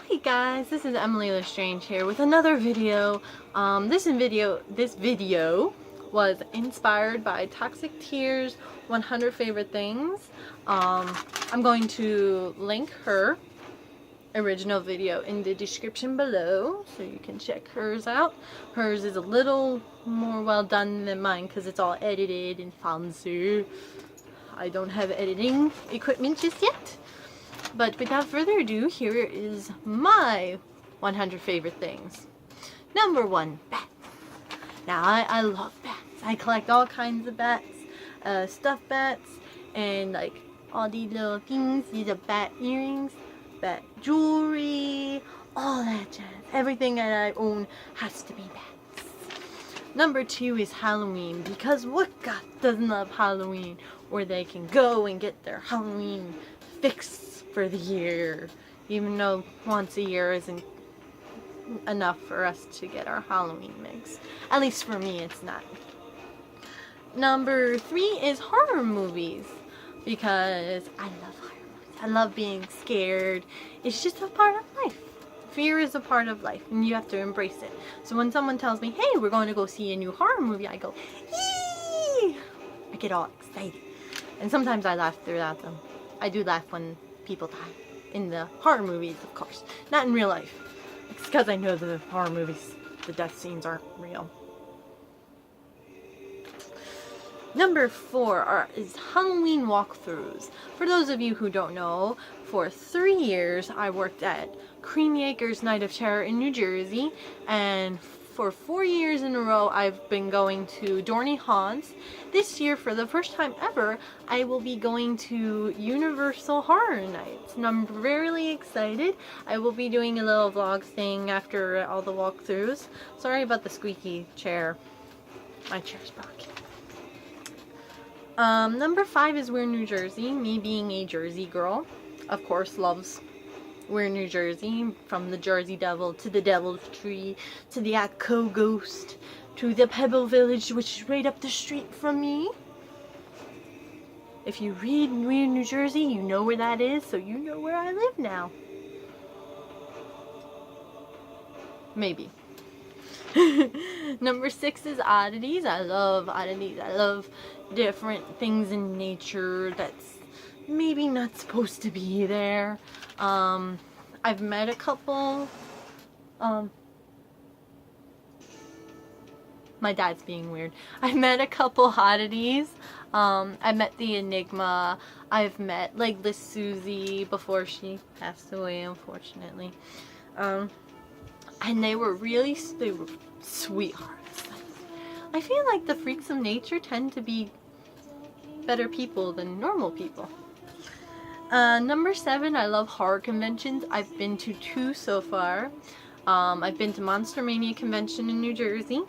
Hi guys, this is Emily Lestrange here with another video. This video was inspired by Toxic Tears 100 Favorite Things. I'm going to link her original video in the description below so you can check hers out. Hers is a little more well done than mine because it's all edited and fancy. I don't have editing equipment just yet. But without further ado, here is my 100 favorite things. Number 1, bats. Now, I love bats. I collect all kinds of bats, stuffed bats, and like all these little things. These are bat earrings, bat jewelry, all that jazz. Everything that I own has to be bats. Number 2 is Halloween, because what god doesn't love Halloween? Where they can go and get their Halloween fix for the year, even though once a year isn't enough for us to get our Halloween mix. At least for me, it's not. Number 3 is horror movies, because I love horror movies. I love being scared. It's just a part of life. Fear is a part of life, and you have to embrace it. So when someone tells me, hey, we're going to go see a new horror movie, I go, yee! I get all excited. And sometimes I laugh throughout them. I do laugh when people die. In the horror movies, of course. Not in real life. It's because I know the horror movies, the death scenes aren't real. Number 4 is Halloween walkthroughs. For those of you who don't know, for 3 years I worked at Creamy Acres Night of Terror in New Jersey, and for 4 years in a row I've been going to Dorney Haunts. This year, for the first time ever, I will be going to Universal Horror Nights, and I'm really excited. I will be doing a little vlog thing after all the walkthroughs. Sorry about the squeaky chair. My chair's broken. Number 5 is We're New Jersey. Me being a Jersey girl, of course, loves We're New Jersey. From the Jersey Devil to the Devil's Tree to the Atco Ghost to the Pebble Village, which is right up the street from me. If you read We're New Jersey, you know where that is, so you know where I live now. Maybe. Number 6 is oddities. I love oddities. I love different things in nature that's maybe not supposed to be there. I've met a couple. My dad's being weird. I've met a couple oddities. I met the Enigma. I've met Legless Susie before she passed away, unfortunately. And they were sweethearts. I feel like the freaks of nature tend to be better people than normal people. Number 7, I love horror conventions. I've been to 2 so far. I've been to Monster Mania Convention in New Jersey.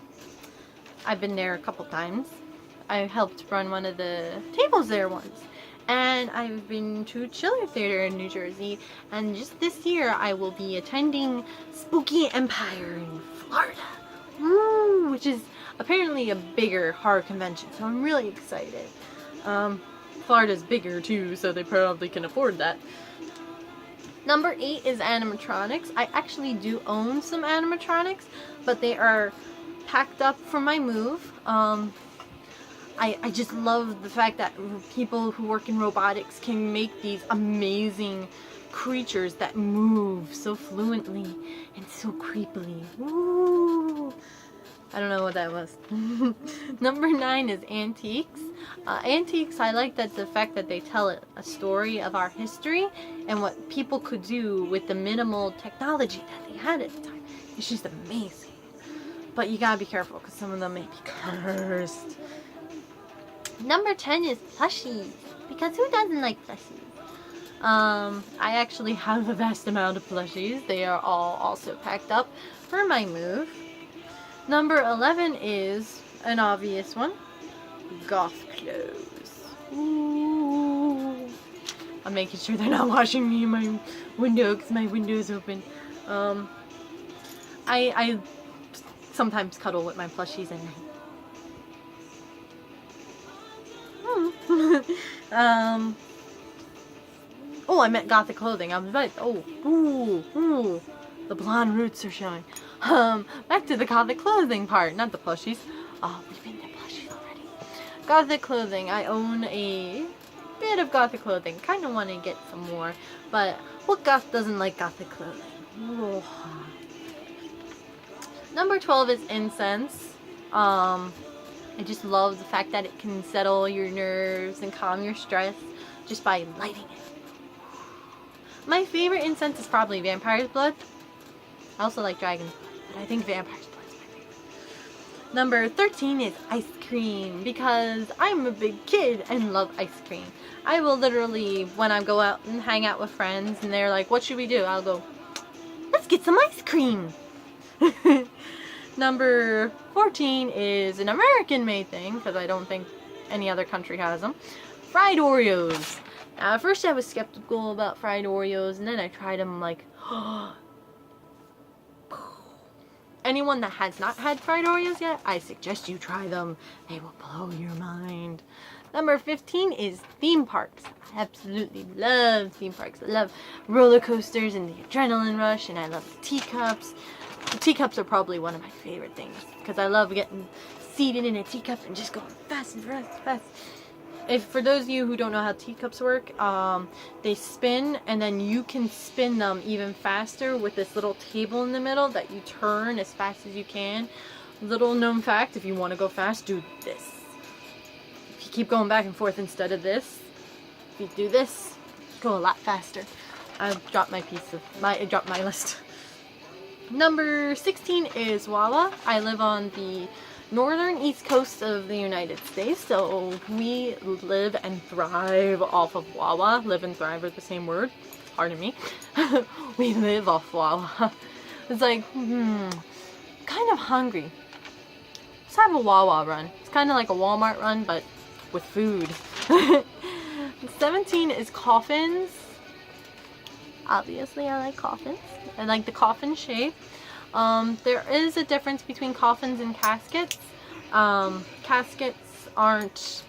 I've been there a couple times. I helped run one of the tables there once. And I've been to Chiller Theater in New Jersey. And just this year, I will be attending Spooky Empire in Florida. Woo! Which is apparently a bigger horror convention, so I'm really excited. Florida's bigger too, so they probably can afford that. Number 8 is animatronics. I actually do own some animatronics, but they are packed up for my move. I just love the fact that people who work in robotics can make these amazing creatures that move so fluently and so creepily. Woo! I don't know what that was. Number 9 is antiques. Antiques, I like the fact that they tell a story of our history and what people could do with the minimal technology that they had at the time. It's just amazing. But you gotta be careful because some of them may be cursed. Number 10 is plushies, because who doesn't like plushies? I actually have a vast amount of plushies. They are all also packed up for my move. Number 11 is an obvious one. Goth clothes. Ooh. I'm making sure they're not watching me in my window because my window's open. I sometimes cuddle with my plushies at night. Oh, I meant gothic clothing. I was right. Oh, ooh. The blonde roots are showing. Back to the gothic clothing part, not the plushies. Oh, we've been to plushies already. Gothic clothing. I own a bit of gothic clothing. Kind of want to get some more, but what goth doesn't like gothic clothing? Oh. Number 12 is incense. I just love the fact that it can settle your nerves and calm your stress just by lighting it. My favorite incense is probably vampire's blood. I also like dragon's blood, but I think vampire's blood is my favorite. Number 13 is ice cream, because I'm a big kid and love ice cream. I will literally, when I go out and hang out with friends and they're like, what should we do? I'll go, let's get some ice cream. Number 14 is an American-made thing, because I don't think any other country has them. Fried Oreos. Now, at first I was skeptical about fried Oreos, and then I tried them like, anyone that has not had fried Oreos yet, I suggest you try them. They will blow your mind. Number 15 is theme parks. I absolutely love theme parks. I love roller coasters and the adrenaline rush, and I love the teacups. The teacups are probably one of my favorite things, because I love getting seated in a teacup and just going fast and fast. If for those of you who don't know how teacups work, they spin, and then you can spin them even faster with this little table in the middle that you turn as fast as you can. Little known fact, if you want to go fast, do this. If you keep going back and forth instead of this, if you do this, go a lot faster. I dropped my list. Number 16 is Wawa. I live on the northern east coast of the United States, so we live and thrive off of Wawa. Live and thrive are the same word. Pardon me. We live off Wawa. It's like, kind of hungry. Let's have a Wawa run. It's kind of like a Walmart run, but with food. 17 is coffins. Obviously, I like coffins. I like the coffin shape. There is a difference between coffins and caskets. Caskets aren't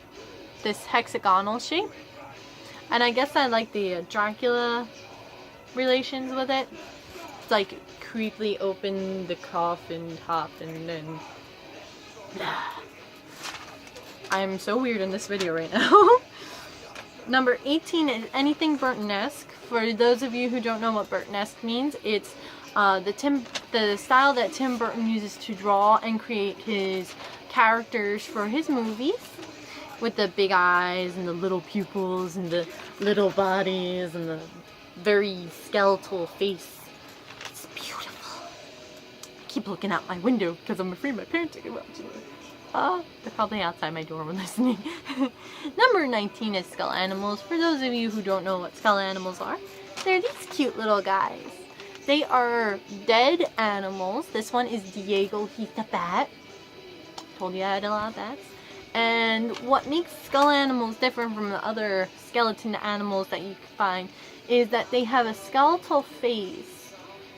this hexagonal shape. And I guess I like the Dracula relations with it. It's like creepily open the coffin top and then... I'm so weird in this video right now. Number 18 is anything Burton-esque. For those of you who don't know what Burton-esque means, it's the style that Tim Burton uses to draw and create his characters for his movies, with the big eyes and the little pupils and the little bodies and the very skeletal face. It's beautiful. I keep looking out my window because I'm afraid my parents are going to watch it. They're probably outside my door when listening. Number 19 is skull animals. For those of you who don't know what skull animals are, they're these cute little guys. They are dead animals. This one is Diego, he's the bat. Told you I had a lot of bats. And what makes skull animals different from the other skeleton animals that you can find is that they have a skeletal face.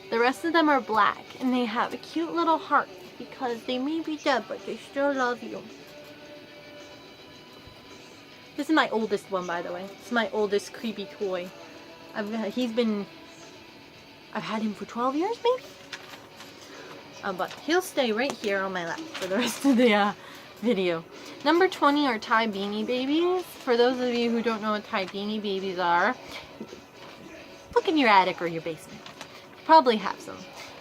The rest of them are black, and they have a cute little heart, because they may be dead, but they still love you. This is my oldest one, by the way. It's my oldest creepy toy. I've had him for 12 years, maybe? But he'll stay right here on my lap for the rest of the video. Number 20 are Thai Beanie Babies. For those of you who don't know what Thai Beanie Babies are, look in your attic or your basement. You probably have some.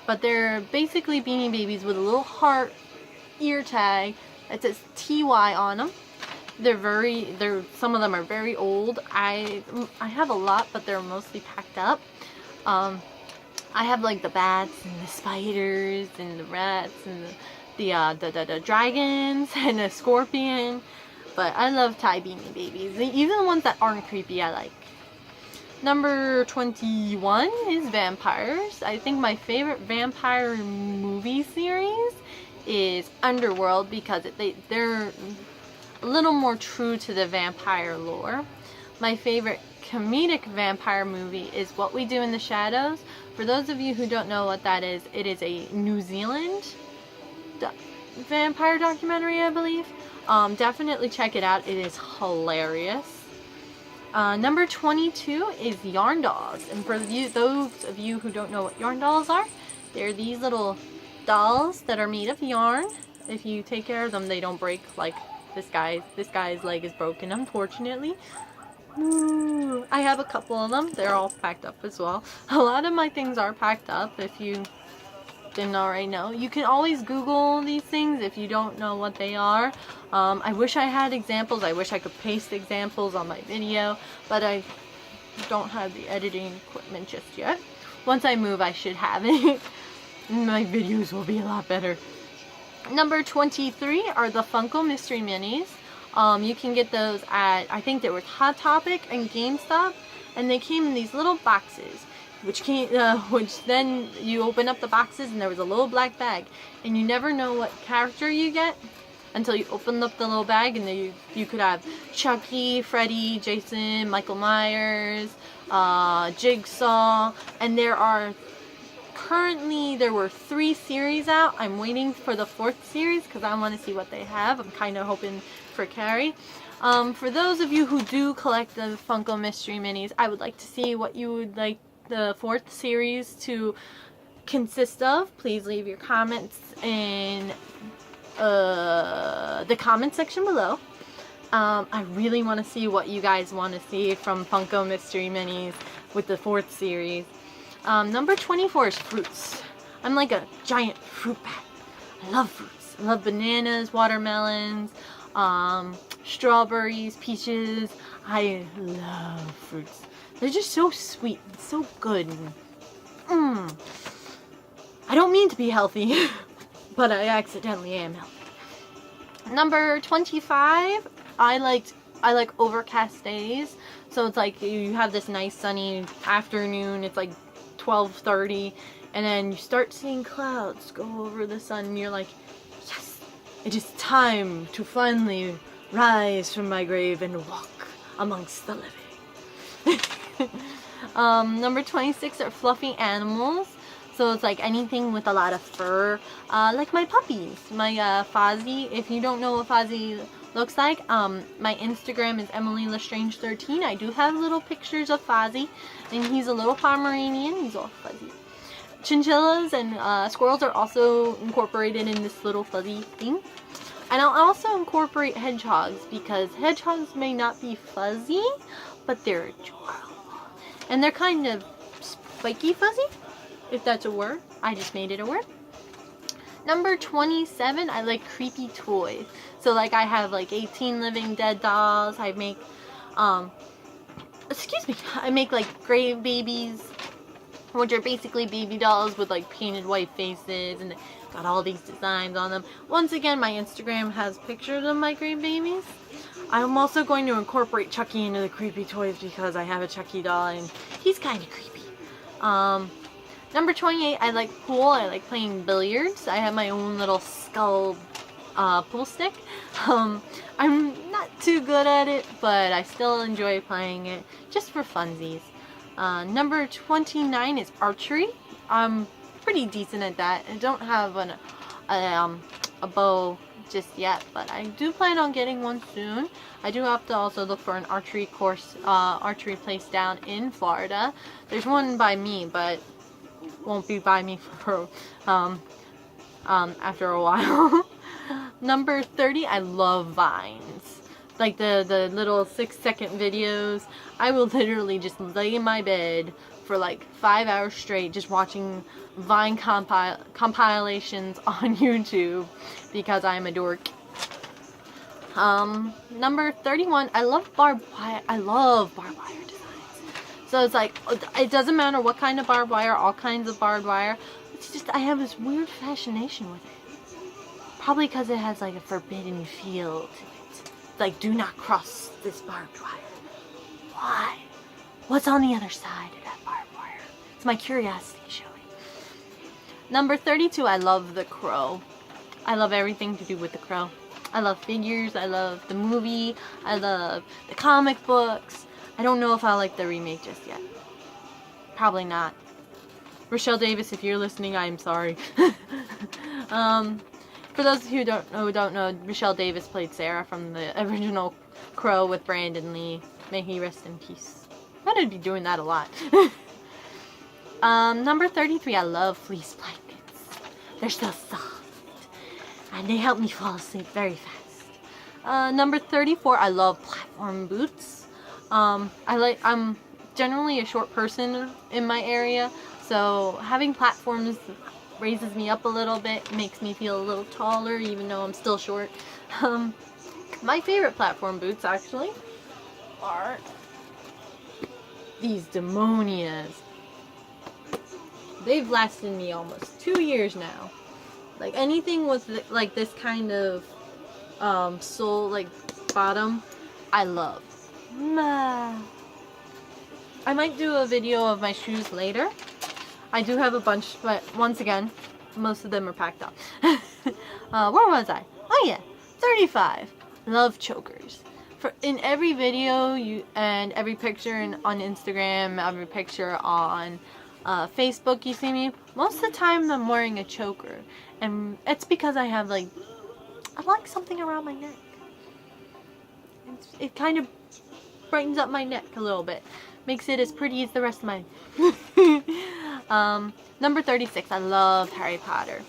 But they're basically Beanie Babies with a little heart ear tag that says TY on them. Some of them are very old. I have a lot, but they're mostly packed up. I have like the bats and the spiders and the rats and the dragons and the scorpion. But I love Thai Beanie Babies. Even the ones that aren't creepy, I like. Number 21 is vampires. I think my favorite vampire movie series is Underworld, because they're a little more true to the vampire lore. My favorite comedic vampire movie is What We Do in the Shadows. For those of you who don't know what that is, it is a New Zealand vampire documentary, I believe. Definitely check it out. It is hilarious. Number 22 is Yarn Dolls. And for those of you who don't know what Yarn Dolls are, they're these little dolls that are made of yarn. If you take care of them, they don't break like this guy's leg is broken, unfortunately. Ooh, I have a couple of them. They're all packed up as well. A lot of my things are packed up, if you didn't already know. You can always Google these things if you don't know what they are. I wish I had examples. I wish I could paste examples on my video, but I don't have the editing equipment just yet. Once I move, I should have it. My videos will be a lot better. Number 23 are the Funko Mystery Minis. You can get those at, I think they were Hot Topic and GameStop, and they came in these little boxes, which then you open up the boxes and there was a little black bag, and you never know what character you get until you open up the little bag, and then you could have Chucky, Freddy, Jason, Michael Myers, Jigsaw, and there were 3 series out. I'm waiting for the 4th series because I want to see what they have. I'm kind of hoping for Carrie. For those of you who do collect the Funko Mystery Minis, I would like to see what you would like the 4th series to consist of. Please leave your comments in the comment section below. I really want to see what you guys want to see from Funko Mystery Minis with the 4th series. Number 24 is fruits. I'm like a giant fruit bat. I love fruits. I love bananas, watermelons, strawberries, peaches. I love fruits. They're just so sweet and so good. I don't mean to be healthy, but I accidentally am healthy. Number 25, I like overcast days. So it's like you have this nice sunny afternoon. It's like 12:30, and then you start seeing clouds go over the sun, and you're like, yes, it is time to finally rise from my grave and walk amongst the living. Number 26 are fluffy animals. So it's like anything with a lot of fur, like my puppies, my Fozzie. If you don't know what Fozzie looks like, my Instagram is EmilyLestrange13. I do have little pictures of Fozzie, and he's a little Pomeranian. He's all fuzzy. Chinchillas and squirrels are also incorporated in this little fuzzy thing. And I'll also incorporate hedgehogs, because hedgehogs may not be fuzzy, but they're adorable. And they're kind of spiky fuzzy, if that's a word. I just made it a word. Number 27, I like creepy toys. So like I have like 18 Living Dead dolls. I make, I make like grave babies, which are basically baby dolls with like painted white faces, and got all these designs on them. Once again, my Instagram has pictures of my grave babies. I'm also going to incorporate Chucky into the creepy toys because I have a Chucky doll and he's kind of creepy. Number 28, I like pool. I like playing billiards. I have my own little skull pool stick. I'm not too good at it, but I still enjoy playing it just for funsies. Number 29 is archery. I'm pretty decent at that. I don't have a bow just yet, but I do plan on getting one soon. I do have to also look for an archery course, archery place down in Florida. There's one by me, but won't be by me for after a while. Number 30, I love vines. Like the little 6-second videos. I will literally just lay in my bed for like 5 hours straight just watching Vine compilations on YouTube because I'm a dork. Number 31, I love barbed wire. I love barbed wire designs. So it's like, it doesn't matter what kind of barbed wire, all kinds of barbed wire. It's just, I have this weird fascination with it. Probably because it has like a forbidden feel to it. Like, do not cross this barbed wire. Why? What's on the other side of that barbed wire? It's my curiosity showing. Number 32, I love The Crow. I love everything to do with The Crow. I love figures, I love the movie, I love the comic books. I don't know if I like the remake just yet. Probably not. Rochelle Davis, if you're listening, I'm sorry. For those who don't know, Rochelle Davis played Sarah from the original Crow with Brandon Lee. May he rest in peace. I'm gonna be doing that a lot. Number 33, I love fleece blankets. They're so soft. And they help me fall asleep very fast. Number 34, I love platform boots. I'm generally a short person in my area, so having platforms raises me up a little bit, makes me feel a little taller even though I'm still short. My favorite platform boots actually are these Demonias. They've lasted me almost 2 years now. Like anything with like this kind of sole, like bottom, I love. I might do a video of my shoes later. I do have a bunch, but once again, most of them are packed up. Where was I? Oh yeah, 35. Love chokers. In every video and every picture on Instagram, every picture on Facebook you see me, most of the time I'm wearing a choker. And it's because I like something around my neck. It kind of brightens up my neck a little bit. Makes it as pretty as the rest of mine. Number 36, I love Harry Potter.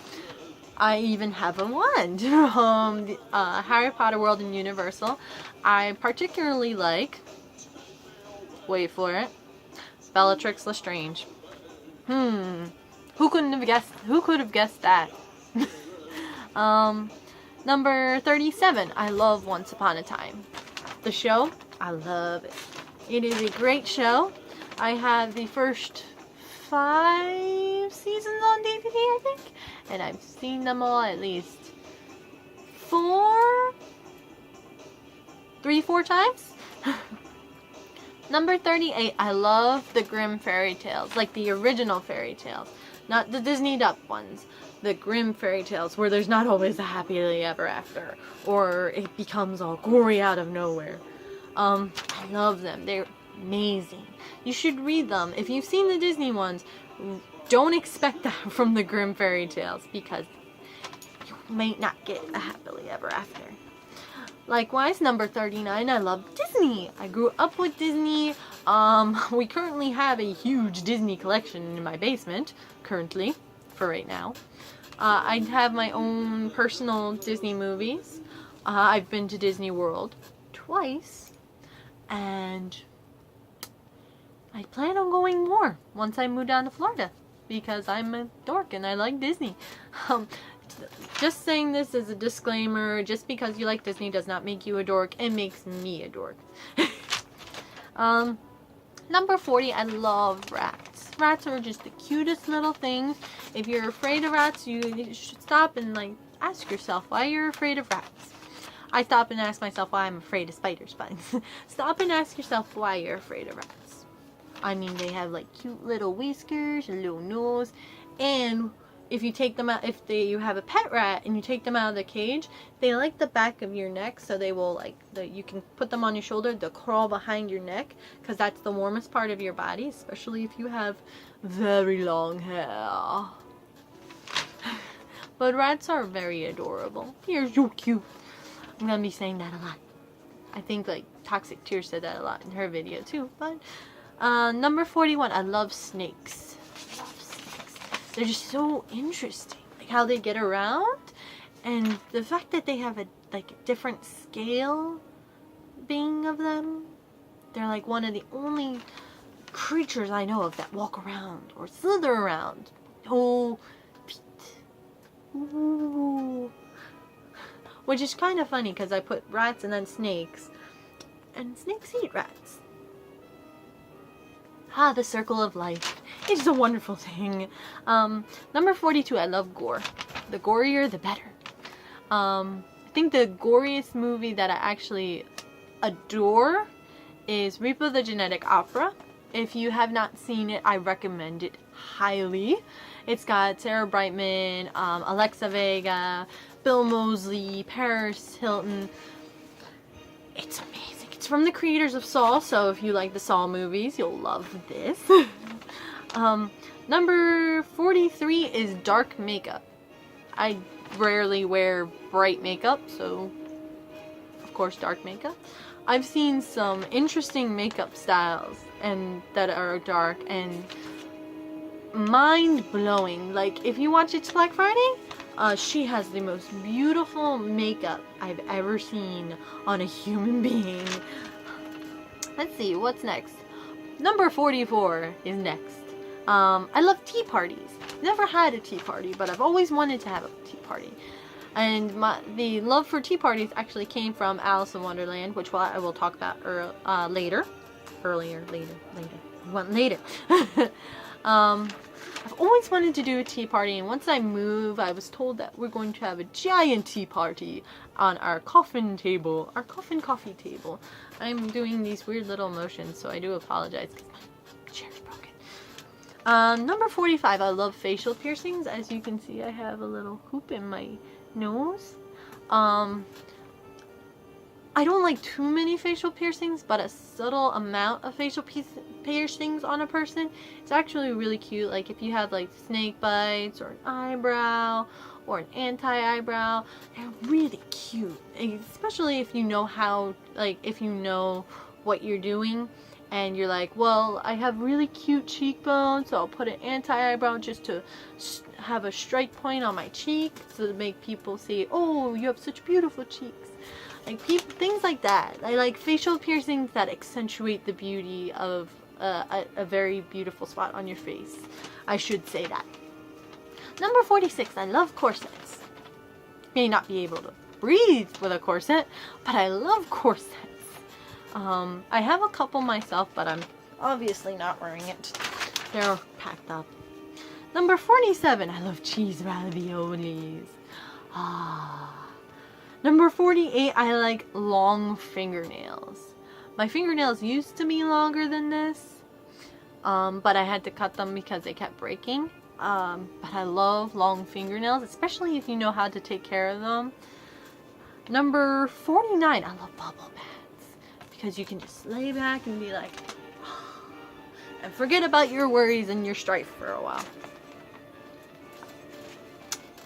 I even have a wand from Harry Potter World in Universal. I particularly like, wait for it, Bellatrix Lestrange. Who could have guessed that? Number 37, I love Once Upon a Time. The show, I love it. It is a great show. I have the first 5 seasons on DVD, I think. And I've seen them all at least 4 times. Number 38, I love the Grimm fairy tales, like the original fairy tales, not the Disneyed up ones. The Grimm fairy tales where there's not always a happily ever after, or it becomes all gory out of nowhere. I love them. They're amazing. You should read them. If you've seen the Disney ones, don't expect that from the Grimm fairy tales because you may not get a happily ever after. Likewise, number 39, I love Disney. I grew up with Disney. We currently have a huge Disney collection in my basement, currently, for right now. I have my own personal Disney movies. I've been to Disney World twice, and I plan on going more once I move down to Florida because I'm a dork and I like Disney. Just saying this as a disclaimer, just because you like Disney does not make you a dork. It makes me a dork. Number 40, I love rats. Rats are just the cutest little things. If you're afraid of rats, you should stop and ask yourself why you're afraid of rats. I stop and ask myself why I'm afraid of spiders, but stop and ask yourself why you're afraid of rats. I mean, they have cute little whiskers, a little nose, and if you take them out, you have a pet rat and you take them out of the cage, they like the back of your neck, so they will you can put them on your shoulder, they'll crawl behind your neck, because that's the warmest part of your body, especially if you have very long hair. But rats are very adorable. They're so cute. I'm gonna be saying that a lot. I think Toxic Tear said that a lot in her video too. But number 41, I love snakes. They're just so interesting, how they get around, and the fact that they have a different scale being of them. They're one of the only creatures I know of that walk around or slither around. Oh, feet. Ooh. Which is kind of funny because I put rats and then snakes, and snakes eat rats. The circle of life. It's a wonderful thing. Number 42, I love gore. The gorier, the better. I think the goriest movie that I actually adore is Repo the Genetic Opera. If you have not seen it, I recommend it highly. It's got Sarah Brightman, Alexa Vega, Bill Moseley, Paris Hilton. It's amazing. It's from the creators of Saw, so if you like the Saw movies, you'll love this. Number 43 is dark makeup. I rarely wear bright makeup, so of course dark makeup. I've seen some interesting makeup styles and that are dark and mind-blowing. Like, if you watch It's Black Friday, she has the most beautiful makeup I've ever seen on a human being. Let's see, what's next? Number 44 is next. I love tea parties. Never had a tea party, but I've always wanted to have a tea party. And the love for tea parties actually came from Alice in Wonderland, which I will talk about later. I've always wanted to do a tea party, and once I move, I was told that we're going to have a giant tea party on our coffin table, our coffin coffee table. I'm doing these weird little motions, so I do apologize because my chair's broken. Number 45, I love facial piercings. As you can see, I have a little hoop in my nose. I don't like too many facial piercings, but a subtle amount of facial piercings on a person, it's actually really cute. Like if you have like snake bites or an eyebrow or an anti-eyebrow, they're really cute. Especially if you know how, like if you know what you're doing and you're like, well, I have really cute cheekbones, so I'll put an anti-eyebrow just to have a strike point on my cheek so to make people say, oh, you have such beautiful cheeks. Like things like that. I like facial piercings that accentuate the beauty of a very beautiful spot on your face. I should say that. Number 46, I love corsets. May not be able to breathe with a corset, but I love corsets. I have a couple myself, but I'm obviously not wearing it. They're packed up. Number 47, I love cheese raviolis. Number 48, I like long fingernails. My fingernails used to be longer than this, but I had to cut them because they kept breaking. But I love long fingernails, especially if you know how to take care of them. Number 49, I love bubble baths because you can just lay back and be like, and forget about your worries and your strife for a while.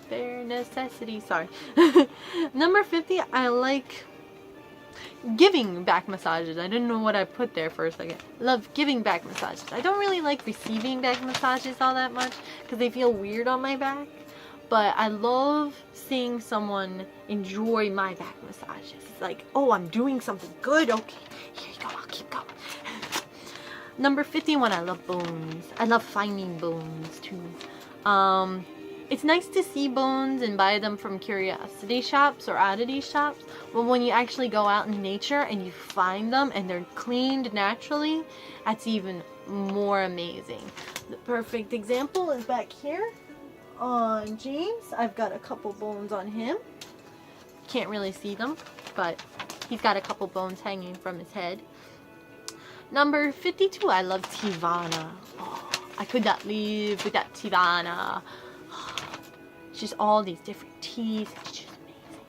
Bare necessity, sorry. Number 50, I like giving back massages. I didn't know what I put there for a second. Love giving back massages. I don't really like receiving back massages all that much because they feel weird on my back. But I love seeing someone enjoy my back massages. It's like, oh, I'm doing something good. Okay, here you go. I'll keep going. Number 51, I love bones. I love finding bones too. It's nice to see bones and buy them from curiosity shops or oddity shops, but when you actually go out in nature and you find them and they're cleaned naturally, that's even more amazing. The perfect example is back here on James. I've got a couple bones on him. Can't really see them, but he's got a couple bones hanging from his head. Number 52, I love Teavana. Oh, I could not live without Teavana. Just all these different teas. It's just amazing.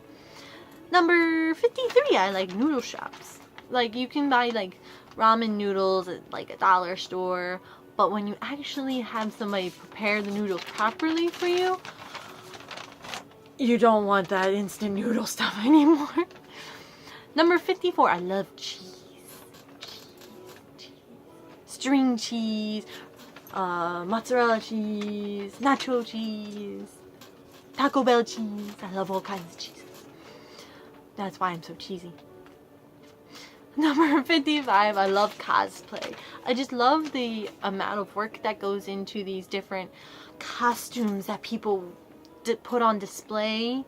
Number 53, I like noodle shops. Like you can buy like ramen noodles at like a dollar store, but when you actually have somebody prepare the noodles properly for you, you don't want that instant noodle stuff anymore. Number 54, I love cheese. String cheese, mozzarella cheese, nacho cheese, Taco Bell cheese. I love all kinds of cheeses. That's why I'm so cheesy. Number 55, I love cosplay. I just love the amount of work that goes into these different costumes that people put on display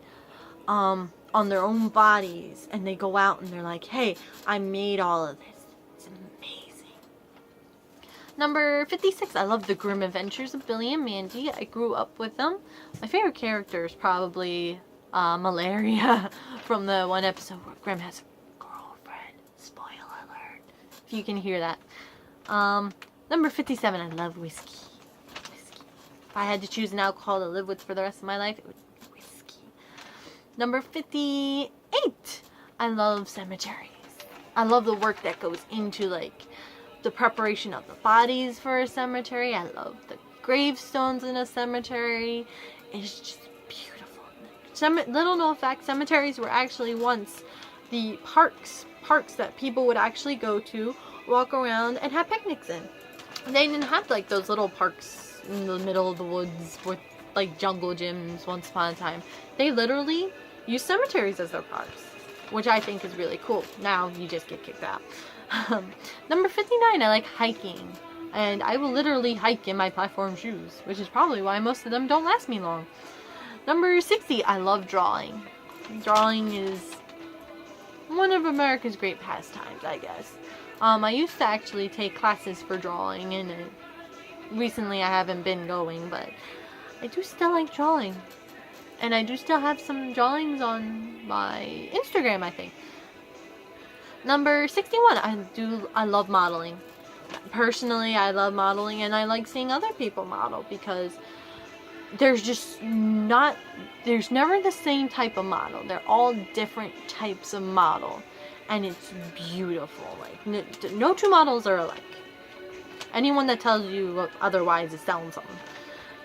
on their own bodies. And they go out and they're like, hey, I made all of this. It's amazing. Number 56, I love the Grim Adventures of Billy and Mandy. I grew up with them. My favorite character is probably Malaria from the one episode where Grim has a girlfriend. Spoiler alert. If you can hear that. Number 57, I love whiskey. If I had to choose an alcohol to live with for the rest of my life, it would be whiskey. Number 58, I love cemeteries. I love the work that goes into like the preparation of the bodies for a cemetery. I love the gravestones in a cemetery. It's just beautiful. Little known fact, cemeteries were actually once the parks that people would actually go to, walk around, and have picnics in. They didn't have like those little parks in the middle of the woods with like jungle gyms once upon a time. They literally use cemeteries as their parks, which I think is really cool. Now you just get kicked out. Number 59, I like hiking. And I will literally hike in my platform shoes, which is probably why most of them don't last me long. Number 60, I love drawing. Drawing is one of America's great pastimes, I guess. I used to actually take classes for drawing, and recently I haven't been going, but I do still like drawing. And I do still have some drawings on my Instagram, I think. Number 61, I love modeling. Personally, I love modeling, and I like seeing other people model, because there's never the same type of model. They're all different types of model, and it's beautiful. Like, no two models are alike. Anyone that tells you otherwise is selling something.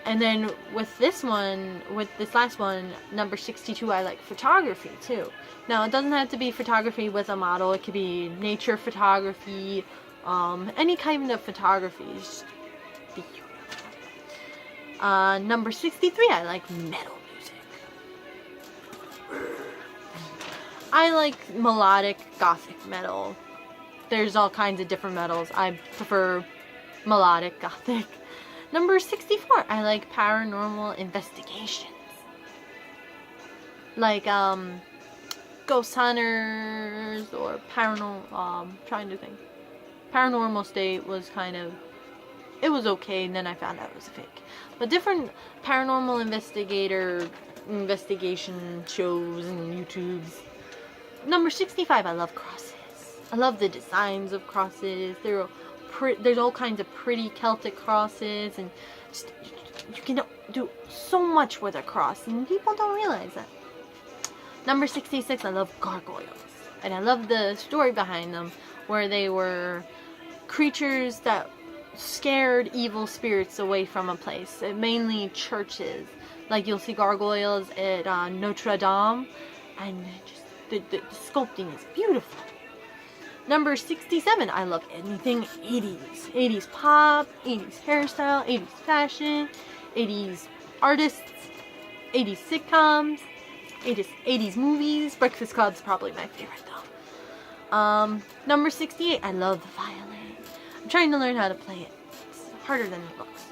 And then with this last one, number 62, I like photography too. Now, it doesn't have to be photography with a model. It could be nature photography, any kind of photography. Is beautiful. Number 63, I like metal music. I like melodic gothic metal. There's all kinds of different metals. I prefer melodic gothic. Number 64, I like paranormal investigations. Like, Ghost Hunters or trying to think. Paranormal State was it was okay, and then I found out it was fake. But different paranormal investigation shows and YouTubes. Number 65, I love crosses. I love the designs of crosses. There's all kinds of pretty Celtic crosses, and you can do so much with a cross, and people don't realize that. Number 66, I love gargoyles, and I love the story behind them, where they were creatures that scared evil spirits away from a place, mainly churches. Like, you'll see gargoyles at Notre Dame, and the sculpting is beautiful. Number 67, I love anything 80s. 80s pop, 80s hairstyle, 80s fashion, 80s artists, 80s sitcoms, 80s movies. Breakfast Club's probably my favorite though. Number 68, I love the violin. I'm trying to learn how to play it. It's harder than it looks.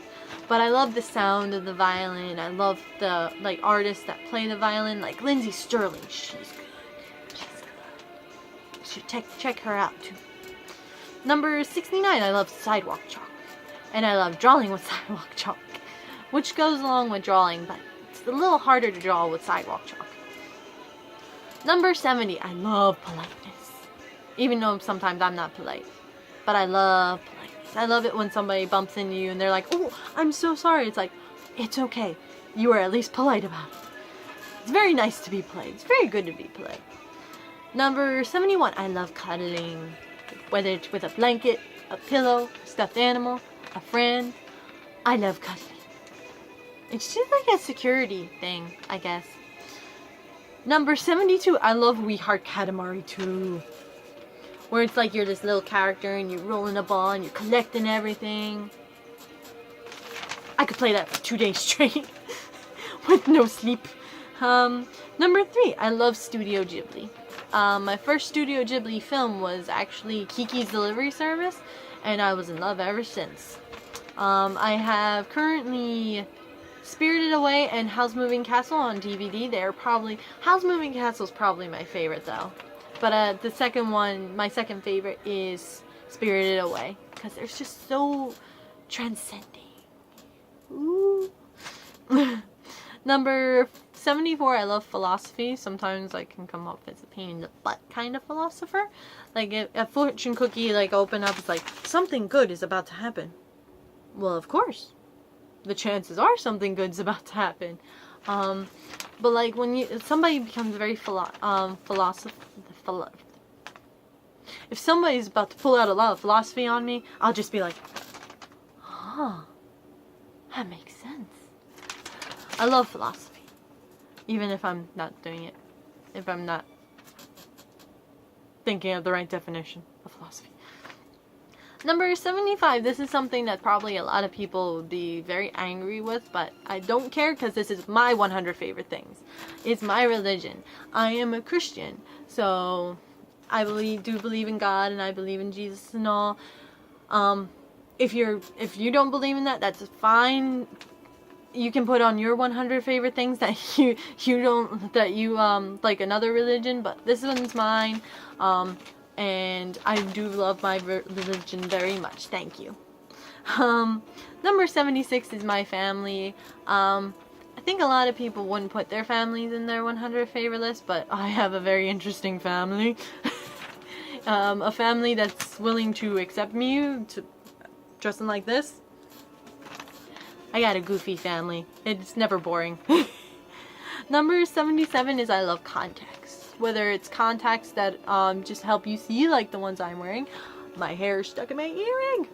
But I love the sound of the violin. I love the artists that play the violin, like Lindsey Sterling. She's good. Should check her out too. Number 69, I love sidewalk chalk, and I love drawing with sidewalk chalk, which goes along with drawing, but it's a little harder to draw with sidewalk chalk. Number 70, I love politeness, even though sometimes I'm not polite, but I love politeness. I love it when somebody bumps into you and they're like, "Oh, I'm so sorry." It's like, it's okay. You were at least polite about it. It's very nice to be polite. It's very good to be polite. Number 71, I love cuddling. Whether it's with a blanket, a pillow, a stuffed animal, a friend, I love cuddling. It's just like a security thing, I guess. Number 72, I love We Heart Katamari too. Where it's like you're this little character and you're rolling a ball and you're collecting everything. I could play that for 2 days straight with no sleep. Number 3, I love Studio Ghibli. My first Studio Ghibli film was actually Kiki's Delivery Service, and I was in love ever since. I have currently Spirited Away and Howl's Moving Castle on DVD. Howl's Moving Castle is probably my favorite though. But the second one, my second favorite is Spirited Away, because they're just so transcending. Ooh. Number 74, I love philosophy. Sometimes I can come up as a pain in the butt kind of philosopher. Like, a fortune cookie, open up, it's like, something good is about to happen. Well, of course. The chances are something good's about to happen. But, when somebody becomes very if somebody's about to pull out a lot of philosophy on me, I'll just be like, that makes sense. I love philosophy. Even if I'm not doing it. If I'm not thinking of the right definition of philosophy. Number 75, this is something that probably a lot of people would be very angry with, but I don't care because this is my 100 favorite things. It's my religion. I am a Christian, so I do believe in God, and I believe in Jesus and all. If you don't believe in that, that's fine. You can put on your 100 favorite things that you like another religion, but this one's mine. And I do love my religion very much. Thank you. Number 76 is my family. I think a lot of people wouldn't put their families in their 100 favorite list, but I have a very interesting family. A family that's willing to accept me dressing like this. I got a goofy family. It's never boring. Number 77 is I love contacts. Whether it's contacts that just help you see, like the ones I'm wearing, my hair stuck in my earring,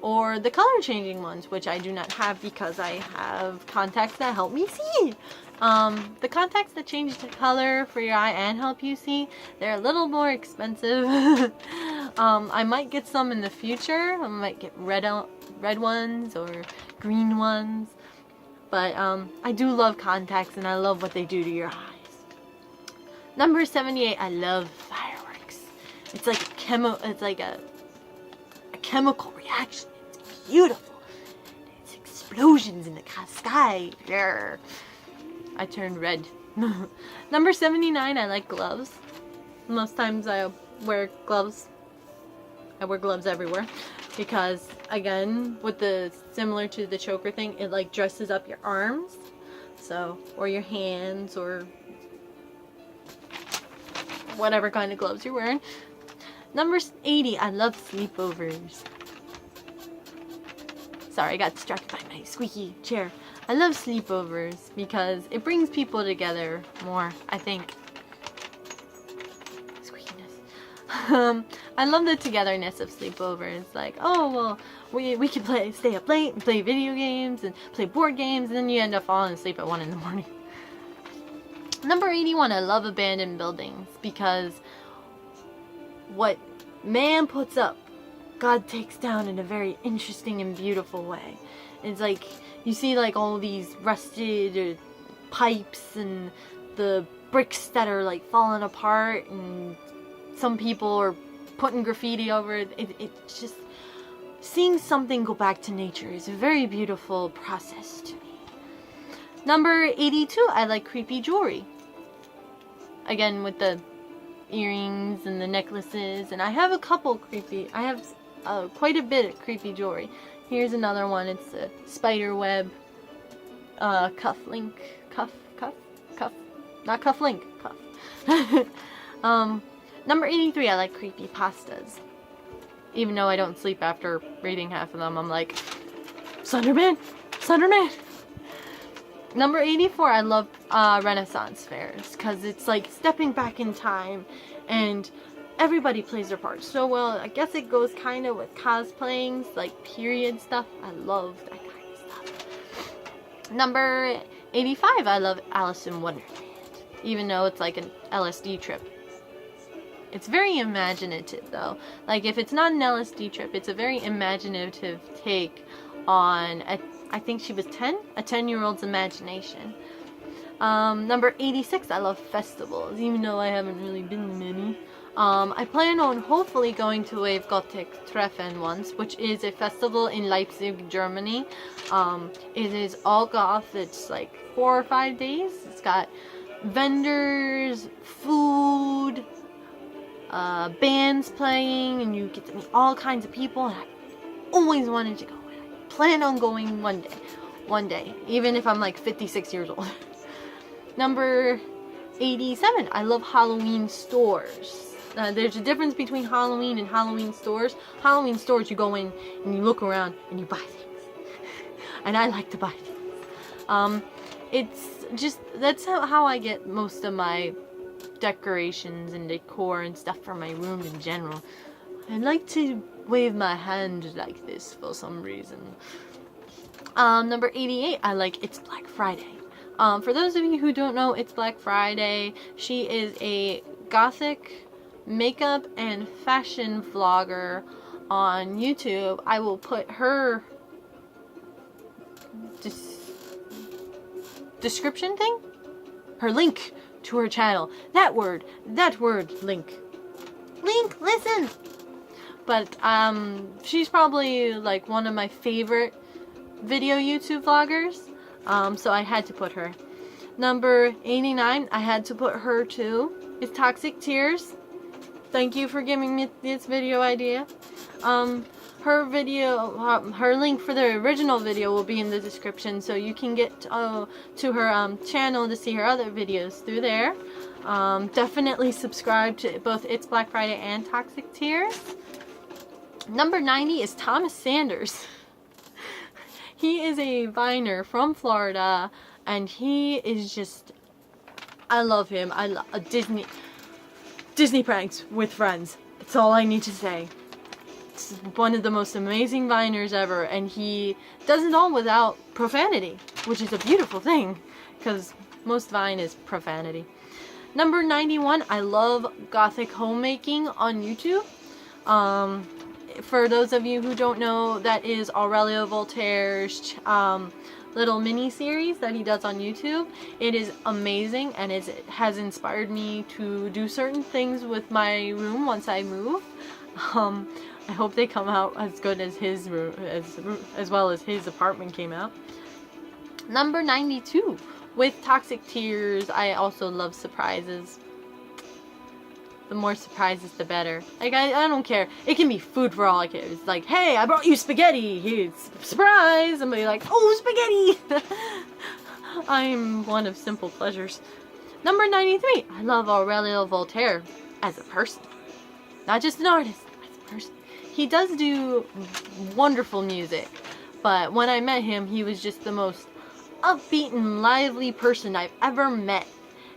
or the color changing ones, which I do not have because I have contacts that help me see. The contacts that change the color for your eye and help you see, they're a little more expensive. I might get some in the future. I might get red ones or green ones. But I do love contacts, and I love what they do to your eyes. Number 78, I love fireworks. It's like a chemical reaction. It's beautiful. It's explosions in the sky. Grr. I turned red. Number 79, I like gloves. Most times I wear gloves. I wear gloves everywhere because, again, similar to the choker thing, it like dresses up your arms, or your hands, or whatever kind of gloves you're wearing. Number 80, I love sleepovers. Sorry, I got distracted by my squeaky chair. I love sleepovers because it brings people together more, I think. Squeakiness. I love the togetherness of sleepovers. Like, oh, well, we can stay up late and play video games and play board games, and then you end up falling asleep at 1 in the morning. Number 81, I love abandoned buildings because what man puts up, God takes down in a very interesting and beautiful way. It's like, you see like all these rusted pipes and the bricks that are like falling apart, and some people are putting graffiti over it. It's just, seeing something go back to nature is a very beautiful process to me. Number 82, I like creepy jewelry. Again, with the earrings and the necklaces, and I have quite a bit of creepy jewelry. Here's another one. It's a spider web cuff. Number 83, I like creepy pastas. Even though I don't sleep after reading half of them, I'm like, Slenderman! Slenderman! Number 84, I love Renaissance fairs, because it's like stepping back in time, and everybody plays their part so well. I guess it goes kind of with cosplaying, like period stuff. I love that kind of stuff. Number 85, I love Alice in Wonderland, even though it's like an LSD trip. It's very imaginative, though. Like, if it's not an LSD trip, it's a very imaginative take on, I think she was 10? A 10-year-old's imagination. Number 86, I love festivals, even though I haven't really been to many. I plan on hopefully going to Wave Gothic Treffen once, which is a festival in Leipzig, Germany. It is all goth. It's like 4 or 5 days. It's got vendors, food, bands playing, and you get to meet all kinds of people, and I always wanted to go, and I plan on going one day, even if I'm like 56 years old. Number 87, I love Halloween stores. There's a difference between Halloween and Halloween stores. Halloween stores, you go in and you look around and you buy things. And I like to buy things. It's just, that's how I get most of my decorations and decor and stuff for my room in general. I like to wave my hand like this for some reason. Number 88, I like It's Black Friday. For those of you who don't know, It's Black Friday. She is a gothic makeup and fashion vlogger on YouTube. I will put her description thing, her link to her channel. That word, link. Link, listen! But she's probably like one of my favorite video YouTube vloggers, so I had to put her. Number 89, I had to put her too, is Toxic Tears. Thank you for giving me this video idea. Her link for the original video will be in the description, so you can get to her channel to see her other videos through there. Definitely subscribe to both It's Black Friday and Toxic Tears. Number 90 is Thomas Sanders. He is a Viner from Florida, and he is just, I love him. I love Disney pranks with friends. That's all I need to say. It's one of the most amazing Viners ever, and he does it all without profanity, which is a beautiful thing, because most Vine is profanity. Number 91, I love Gothic homemaking on YouTube. For those of you who don't know, that is Aurelio Voltaire's little mini series that he does on YouTube. It is amazing, and it has inspired me to do certain things with my room once I move. I hope they come out as good as his room, as well as his apartment came out. Number 92, with Toxic Tears, I also love surprises. The more surprises, the better. Like, I don't care. It can be food for all I care. It's like, hey, I brought you spaghetti. Here's surprise. Somebody like, oh, spaghetti. I'm one of simple pleasures. Number 93, I love Aurelio Voltaire as a person. Not just an artist, as a person. He does do wonderful music, but when I met him, he was just the most upbeat and lively person I've ever met.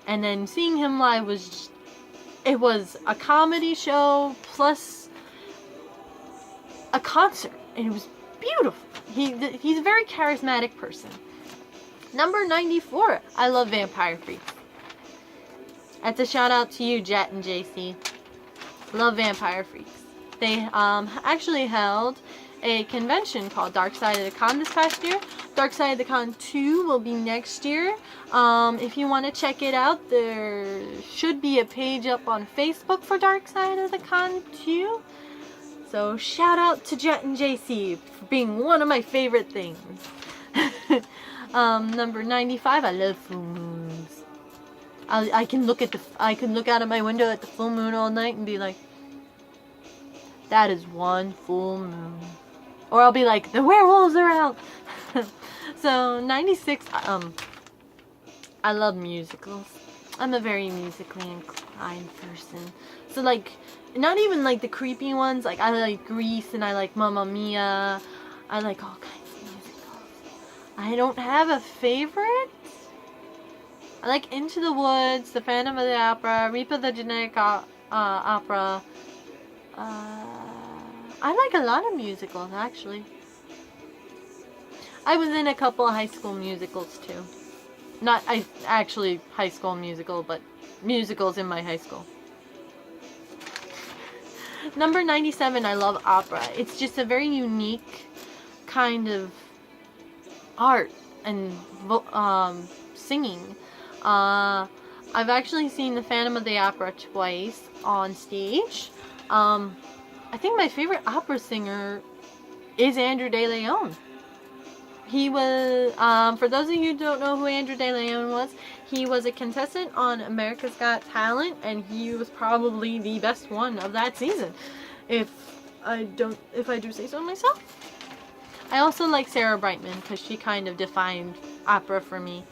And then seeing him live was just, it was a comedy show plus a concert, and it was beautiful. He's a very charismatic person. Number 94, I love Vampire Freaks. That's a shout out to you, Jet and JC. Love Vampire Freaks. They actually held a convention called Dark Side of the Con this past year. Dark Side of the Con 2 will be next year. If you want to check it out, there should be a page up on Facebook for Dark Side of the Con 2. So shout out to Jet and JC for being one of my favorite things. Number 95, I love full moons. I can look out of my window at the full moon all night and be like, that is one full moon. Or I'll be like, the werewolves are out. So 96, I love musicals. I'm a very musically inclined person. So like, not even like the creepy ones. Like I like Grease and I like Mamma Mia. I like all kinds of musicals. I don't have a favorite. I like Into the Woods, The Phantom of the Opera, Reaper the Genetic Opera. I like a lot of musicals, actually. I was in a couple of High School Musicals, too. Not actually High School Musical, but musicals in my high school. Number 97, I love opera. It's just a very unique kind of art and singing. I've actually seen The Phantom of the Opera twice on stage. I think my favorite opera singer is Andrew De Leon. He was, for those of you who don't know who Andrew De Leon was, he was a contestant on America's Got Talent, and he was probably the best one of that season, if I do say so myself. I also like Sarah Brightman, because she kind of defined opera for me.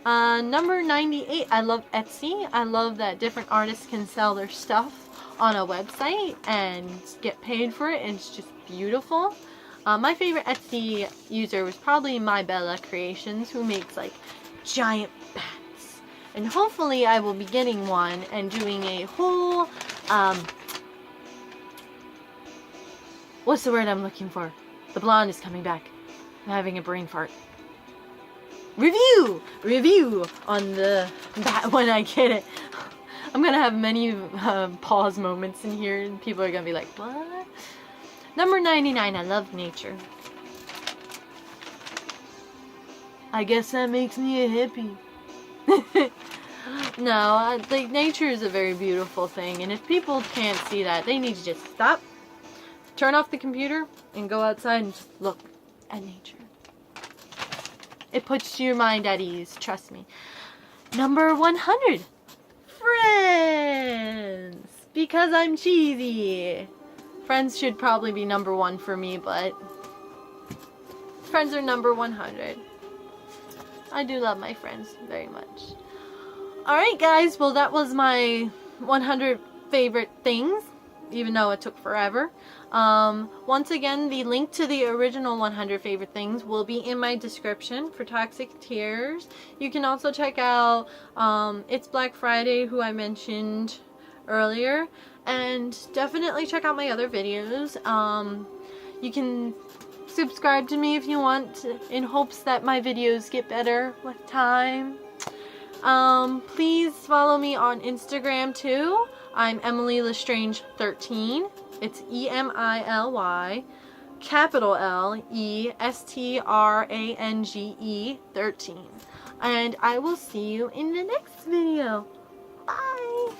Number 98, I love Etsy. I love that different artists can sell their stuff on a website and get paid for it. It's just beautiful. My favorite Etsy user was probably My Bella Creations, who makes like giant bats. And hopefully I will be getting one and doing a whole, what's the word I'm looking for? The blonde is coming back. I'm having a brain fart. Review on the bat when I get it. I'm gonna have many pause moments in here, and people are gonna be like, what? Number 99, I love nature. I guess that makes me a hippie. No, like, nature is a very beautiful thing, and if people can't see that, they need to just stop, turn off the computer, and go outside and just look at nature. It puts your mind at ease, trust me. Number 100, friends, because I'm cheesy. Friends should probably be number 1 for me, but friends are number 100. I do love my friends very much. Alright guys, well that was my 100 favorite things, even though it took forever. Once again, the link to the original 100 favorite things will be in my description for Toxic Tears. You can also check out It's Black Friday, who I mentioned earlier, and definitely check out my other videos. You can subscribe to me if you want, in hopes that my videos get better with time. Please follow me on Instagram too. I'm Emily Lestrange 13. It's EMILY capital LESTRANGE 13. And I will see you in the next video. Bye!